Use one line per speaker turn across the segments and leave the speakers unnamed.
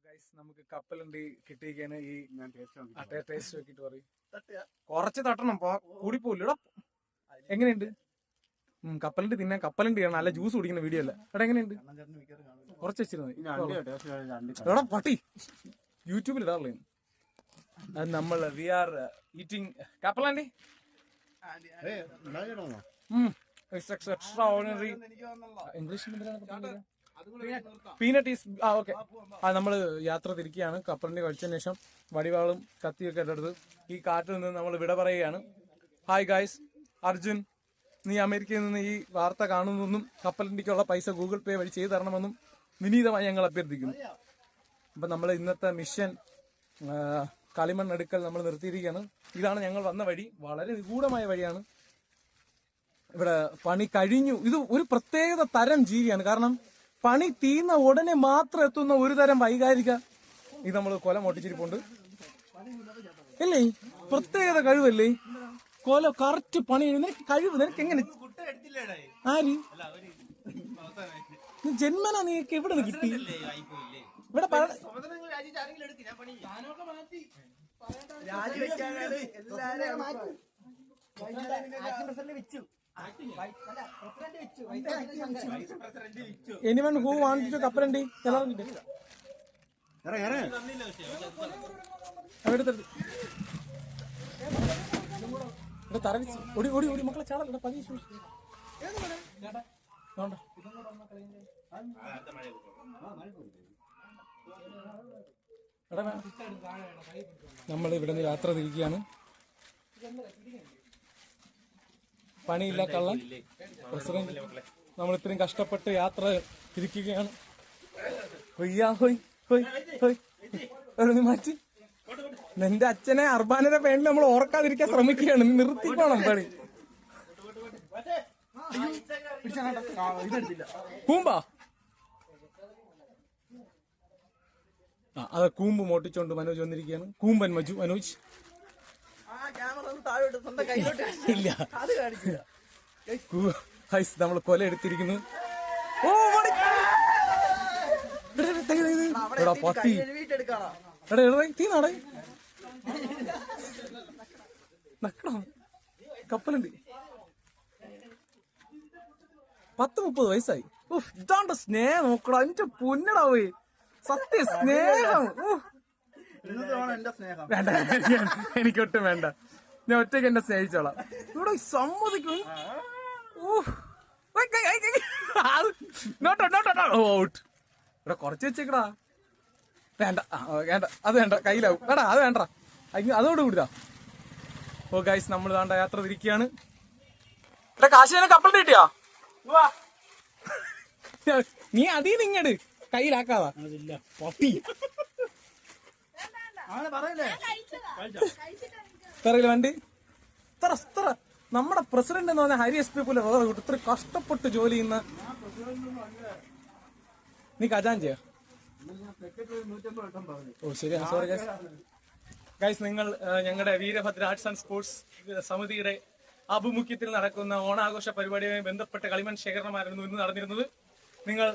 Guys നമുക്ക് കപ്പലുണ്ട് കിട്ടിയിരിക്കാണ്. ഈ taste നോക്കിട്ട് പറയും. കുറച്ച് തട്ടണം, കൂടിപ്പോയില്ല. എങ്ങനെയുണ്ട് കപ്പലിന്റെ തിന്നാൻ? കപ്പലിന്റെ ആണ് നല്ല ജ്യൂസ് കുടിക്കുന്ന വീഡിയോ അല്ല. എടാ എങ്ങനെയുണ്ട്? കുറച്ച് വെച്ചിരുന്നു പട്ടി യൂട്യൂബിൽ ഇടാറില്ലേ? അത് നമ്മൾ വി ആർ ഈറ്റിംഗ് കപ്പലാൻഡി. Extraordinary English peanut is okay. നമ്മള് യാത്ര തിരിക്കുകയാണ്. കപ്പലിന്റെ കഴിച്ചതിന് ശേഷം വടിവാളും കത്തിയൊക്കെ എടുത്ത് ഈ കാറ്റിൽ നിന്ന് നമ്മൾ വിട പറയുകയാണ്. ഹായ് ഗായ്സ്, അർജുൻ, നീ അമേരിക്കയിൽ നിന്ന് ഈ വാർത്ത കാണുന്നെന്നും കപ്പലിന്റെക്കുള്ള പൈസ ഗൂഗിൾ പേ വഴി ചെയ്തു തരണമെന്നും വിനീതമായി ഞങ്ങൾ അഭ്യർത്ഥിക്കുന്നു. അപ്പൊ നമ്മൾ ഇന്നത്തെ മിഷൻ കളിമണ്ണെടുക്കൽ നമ്മൾ നിർത്തിയിരിക്കുകയാണ്. ഇതാണ് ഞങ്ങൾ വന്ന വഴി. വളരെ നിഗൂഢമായ വഴിയാണ്. ഇവിടെ പണി കഴിഞ്ഞു. ഇത് ഒരു പ്രത്യേക തരം ജീവിയാണ്. കാരണം പണി തീർന്ന ഉടനെ മാത്രം എത്തുന്ന ഒരു തരം വൈകാരിക ഇത് നമ്മൾ കൊല മൊട്ടിച്ചിരിപ്പുണ്ട് അല്ലേ? പ്രത്യേകത കഴിവല്ലേ? കൊല കറക്റ്റ് പണി. നിനക്ക് കഴിവ്, നിനക്ക് എങ്ങനെ? ആര് ജന്മനാ നീക്ക് എവിടെ നിന്ന് കിട്ടി? ഇവിടെ എനിവൺ ഹൂ വാണ്ട് ടു കപ്പലണ്ടി തറവിച്ച് ഓടി ഓടി ഓടി മക്കളെ ചാടല്ല പതി. നമ്മൾ ഇവിടെ നിന്ന് യാത്ര തിരിക്കുകയാണ്. പണിയില്ല കള്ളൻ പ്രസിഡന്റ്. നമ്മൾ ഇത്രയും കഷ്ടപ്പെട്ട് യാത്ര തിരിക്കുകയാണ്. മാറ്റി നിന്റെ അച്ഛനെ അർബാനയുടെ പേരിൽ നമ്മൾ ഓർക്കാതിരിക്കാൻ ശ്രമിക്കുകയാണ്. നീ നിർത്തിക്കോണം പണി. കൂമ്പാ അത് കൂമ്പ് മോട്ടിച്ചോണ്ട് മനോജ് വന്നിരിക്കുകയാണ്. കൂമ്പൻ മനോജ് ഇല്ല. നമ്മൾ കൊല എടുത്തിരിക്കുന്നു. പട്ടി തീ നാടേ നക്കണം. കപ്പലുണ്ട്. 10-30 വയസ്സായി. ഇതാണ്ട സ്നേഹം നോക്കടാ. എന്റെ പൊന്നടാവേ, സത്യ സ്നേഹം. വേണ്ട, എനിക്കൊട്ടും വേണ്ട. ഞാൻ ഒറ്റയ്ക്ക് എന്നെ സ്നേഹിച്ചോളാം. ഇവിടെ സമ്മതിക്കും. ഇവിടെ കുറച്ച് വെച്ചേക്കടാ. വേണ്ട വേണ്ട, അത് വേണ്ട, കയ്യിലാവും. വേണ്ട, അത് വേണ്ട, അതോട് കൂടിതാ. ഓ ഗൈസ്, നമ്മൾ താണ്ട യാത്ര തിരിക്കുകയാണ്. ഇവിടെ കാശിനെ കപ്പലിട്ട് കിട്ടിയാ? നീ അതീന്ന് ഇങ്ങട് കയ്യിലാക്കാതാ പട്ടി. തറയില്ല വണ്ടി. ഇത്ര നമ്മുടെ പ്രസിഡന്റ് എന്ന് പറഞ്ഞാൽ ഹരി SP പോലെ വേറെ കൂട്ടും. ഇത്ര കഷ്ടപ്പെട്ട് ജോലി ചെയ്യുന്ന നീ ഖജാൻജിയാ? ഓ ശരി, സോറി ഗൈസ്. ഗൈസ്, നിങ്ങൾ ഞങ്ങളുടെ വീരഭദ്ര ആർട്സ് ആൻഡ് സ്പോർട്സ് സമിതിയുടെ ആഭിമുഖ്യത്തിൽ നടക്കുന്ന ഓണാഘോഷ പരിപാടിയുമായി ബന്ധപ്പെട്ട കളിമൺ ശേഖരണമായിരുന്നു ഇന്ന് നടന്നിരുന്നത്. നിങ്ങൾ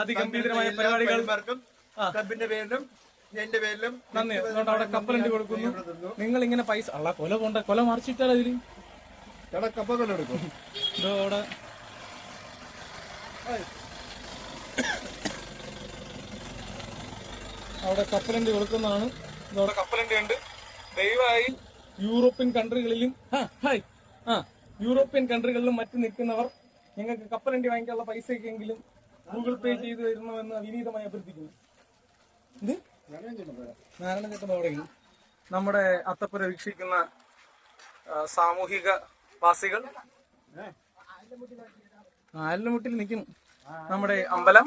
അതിഗംഭീരമായ പരിപാടികൾ ക്ലബിന്റെ പേരിലും എന്റെ പേരിലും നന്ദി. അതുകൊണ്ട് അവിടെ കപ്പലണ്ടി കൊടുക്കുന്നു. നിങ്ങൾ ഇങ്ങനെ പൈസ അല്ല കൊല കൊണ്ട കൊല മറിച്ചിട്ടാൽ അതില് കപ്പലെടുക്കും. അവിടെ അവിടെ കപ്പലണ്ടി കൊടുക്കുന്നതാണ്. ഇതവിടെ കപ്പലണ്ടി ഉണ്ട്. ദയവായി യൂറോപ്യൻ കൺട്രികളിലും യൂറോപ്യൻ കൺട്രികളിലും മറ്റു നിൽക്കുന്നവർ ഞങ്ങൾക്ക് കപ്പലണ്ടി വാങ്ങിക്കാനുള്ള പൈസയ്ക്കെങ്കിലും ഗൂഗിൾ പേ ചെയ്തു തരണമെന്ന് വിനീതമായി അഭ്യർത്ഥിക്കുന്നു. ഇത് നാരായണചേട്ടൻ അവിടെയും നമ്മുടെ അത്തപ്പുര വീക്ഷിക്കുന്ന സാമൂഹിക വാസികൾ ആലിമുട്ടിൽ നിൽക്കുന്നു. നമ്മുടെ അമ്പലം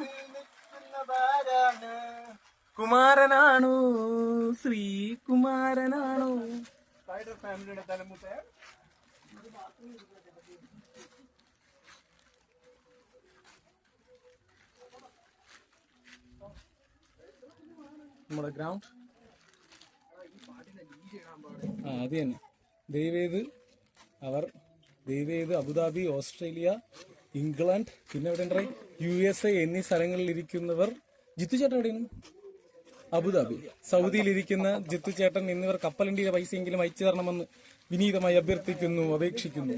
കുമാരനാണോ, ശ്രീകുമാരനാണോ? ഫാമിലിയുടെ തലമുട്ട നമ്മുടെ ഗ്രൗണ്ട് അത് തന്നെ. ദയവേത് അബുദാബി, ഓസ്ട്രേലിയ, ഇംഗ്ലണ്ട്, പിന്നെ ഇവിടെ USA എന്നീ സ്ഥലങ്ങളിൽ ഇരിക്കുന്നവർ ജിത്തു ചേട്ടൻ എവിടെയാണ്? അബുദാബി. സൗദിയിലിരിക്കുന്ന ജിത്തു ചേട്ടൻ എന്നിവർ കപ്പലണ്ടിയുടെ പൈസയെങ്കിലും അയച്ചു തരണമെന്ന് വിനീതമായി അഭ്യർത്ഥിക്കുന്നു, അപേക്ഷിക്കുന്നു.